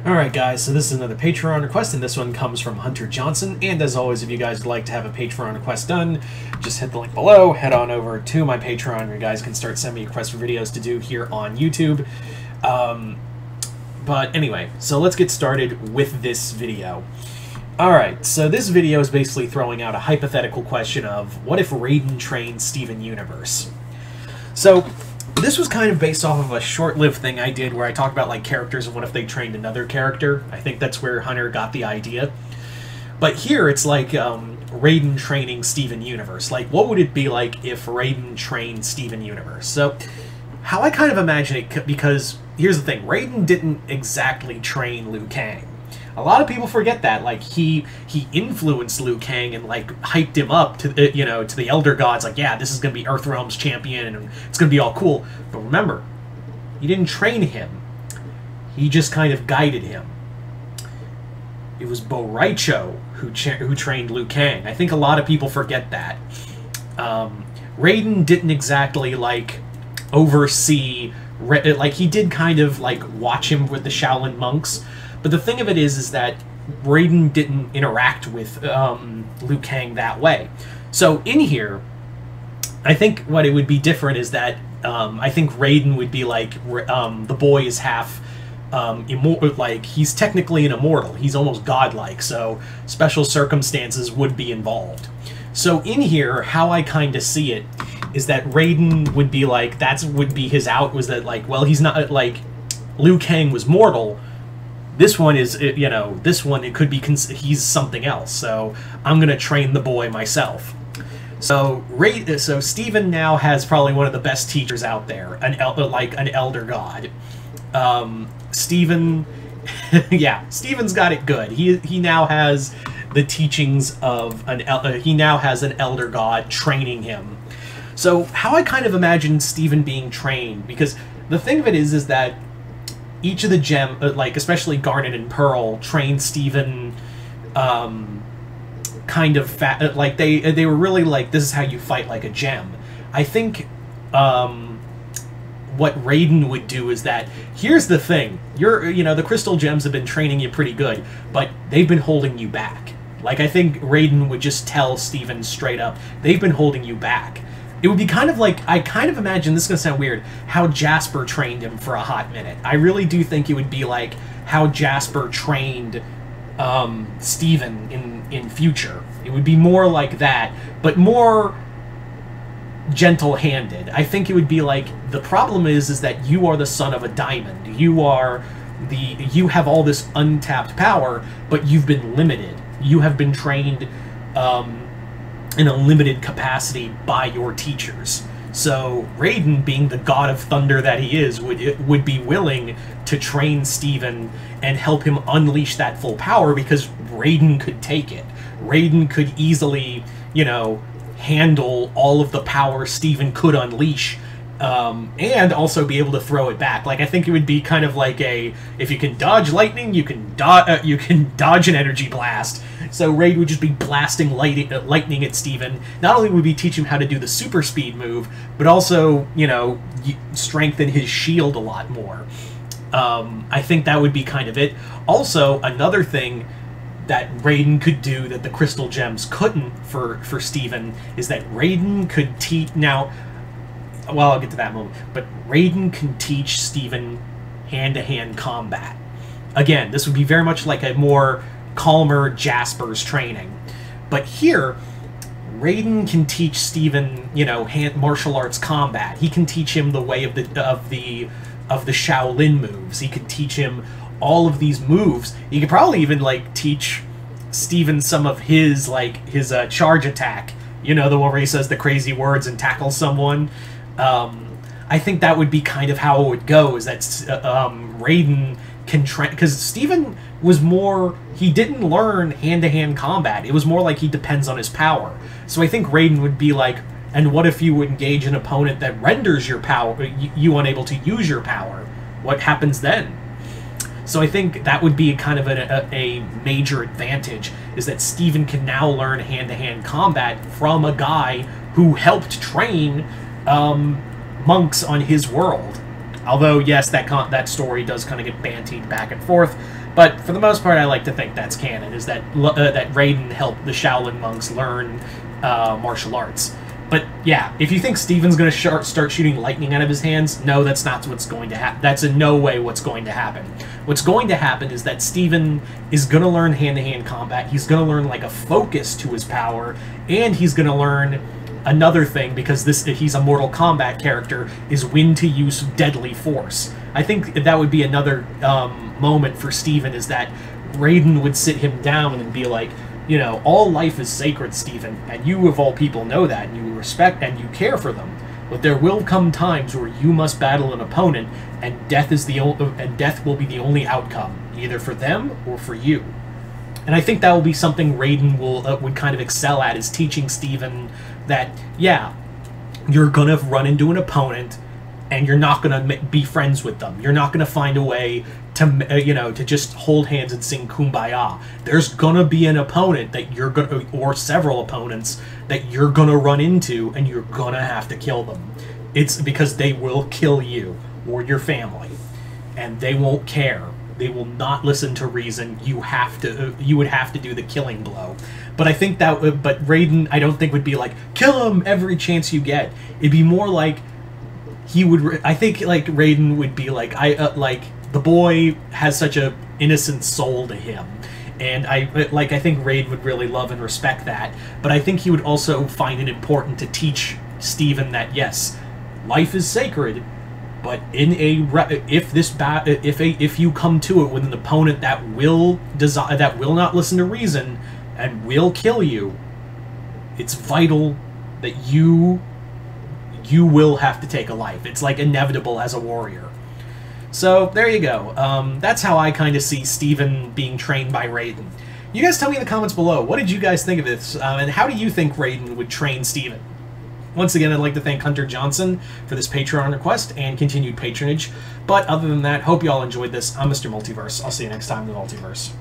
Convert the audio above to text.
Alright guys, so this is another Patreon request, and this one comes from Hunter Johnson, and as always, if you guys would like to have a Patreon request done, just hit the link below, head on over to my Patreon, where you guys can start sending me requests for videos to do here on YouTube. But anyway, so let's get started with this video. Alright, so this video is basically throwing out a hypothetical question of, what if Raiden trained Steven Universe? So, this was kind of based off of a short-lived thing I did where I talked about, like, characters and what if they trained another character. I think that's where Hunter got the idea. But here, it's like, Raiden training Steven Universe. Like, what would it be like if Raiden trained Steven Universe? So, how I kind of imagine it, because, here's the thing, Raiden didn't exactly train Liu Kang. A lot of people forget that, like, he influenced Liu Kang and, like, hyped him up to, you know, to the Elder Gods, like, yeah, this is going to be Earthrealm's champion, and it's going to be all cool. But remember, he didn't train him. He just kind of guided him. It was Bo' Rai Cho who trained Liu Kang. I think a lot of people forget that. Raiden didn't exactly, like, oversee, like, he did kind of, like, watch him with the Shaolin monks. But the thing of it is that Raiden didn't interact with Liu Kang that way. So in here, I think what it would be different is that I think Raiden would be like, the boy is half immortal, like, he's technically an immortal. He's almost godlike, so special circumstances would be involved. So in here, how I kind of see it is that Raiden would be like, would be his out, was that, like, well, he's not, like, Liu Kang was mortal. This one is, you know, this one, it could be, he's something else, so I'm going to train the boy myself. So, Steven now has probably one of the best teachers out there, like an Elder God. Steven, yeah, Steven's got it good. He now has the teachings of he now has an Elder God training him. So, how I kind of imagine Steven being trained, because the thing of it is that each of the like, especially Garnet and Pearl, trained Steven, kind of like, they were really like, this is how you fight like a gem. I think, what Raiden would do is that, here's the thing, you know, the Crystal Gems have been training you pretty good, but they've been holding you back. Like, I think Raiden would just tell Steven straight up, they've been holding you back. It would be kind of like, I kind of imagine, this is going to sound weird, how Jasper trained him for a hot minute. I really do think it would be like how Jasper trained Steven in Future. It would be more like that, but more gentle-handed. I think it would be like, the problem is that you are the son of a diamond. You have all this untapped power, but you've been limited. You have been trained in a limited capacity by your teachers. So Raiden, being the god of thunder that he is, would be willing to train Steven and help him unleash that full power, because Raiden could take it. Raiden could easily, you know, handle all of the power Steven could unleash, and also be able to throw it back. Like, I think it would be kind of like if you can dodge lightning, you can dodge an energy blast. So Raiden would just be blasting lightning at Steven. Not only would he teach him how to do the super speed move, but also, you know, strengthen his shield a lot more. I think that would be kind of it. Also, another thing that Raiden could do that the Crystal Gems couldn't for Steven is that Raiden could teach... Now, well, I'll get to that moment, but Raiden can teach Steven hand-to-hand combat. Again, this would be very much like a more calmer Jasper's training. But here, Raiden can teach Steven, you know, martial arts combat. He can teach him the way of the Shaolin moves. He could teach him all of these moves. He could probably even, like, teach Steven some of his, like, his charge attack. You know, the one where he says the crazy words and tackles someone. I think that would be kind of how it would go, is that Raiden can train, because Steven was more, he didn't learn hand-to-hand combat. It was more like he depends on his power. So I think Raiden would be like, and what if you would engage an opponent that renders your power, you unable to use your power? What happens then? So I think that would be kind of a major advantage, is that Steven can now learn hand-to-hand combat from a guy who helped train monks on his world. Although, yes, that story does kind of get bantied back and forth, but for the most part, I like to think that's canon, is that that Raiden helped the Shaolin monks learn martial arts. But yeah, if you think Steven's going to start shooting lightning out of his hands, no, that's not what's going to happen. That's in no way what's going to happen. What's going to happen is that Steven is going to learn hand-to-hand combat. He's going to learn like a focus to his power, and he's going to learn another thing, because he's a Mortal Kombat character, is when to use deadly force. I think that would be another moment for Steven, is that Raiden would sit him down and be like, you know, all life is sacred, Steven, and you of all people know that, and you respect and you care for them. But there will come times where you must battle an opponent, and death will be the only outcome, either for them or for you. And I think that will be something Raiden would kind of excel at, is teaching Steven that, yeah, you're gonna run into an opponent, and you're not gonna be friends with them. You're not gonna find a way to, you know, to just hold hands and sing Kumbaya. There's gonna be an opponent that you're gonna, or several opponents that you're gonna run into, and you're gonna have to kill them. It's because they will kill you or your family, and they won't care. They will not listen to reason. You would have to do the killing blow. But I think that, but Raiden, I don't think would be like, kill him every chance you get. It'd be more like he would. I think like Raiden would be like, like the boy has such a innocent soul to him, and I think Raiden would really love and respect that. But I think he would also find it important to teach Steven that yes, life is sacred. But in if you come to it with an opponent that will not listen to reason and will kill you, it's vital that you will have to take a life. It's like inevitable as a warrior. So there you go. That's how I kind of see Steven being trained by Raiden. You guys tell me in the comments below, what did you guys think of this, and how do you think Raiden would train Steven? Once again, I'd like to thank Hunter Johnson for this Patreon request and continued patronage. But other than that, hope you all enjoyed this. I'm Mr. Multiverse. I'll see you next time in the Multiverse.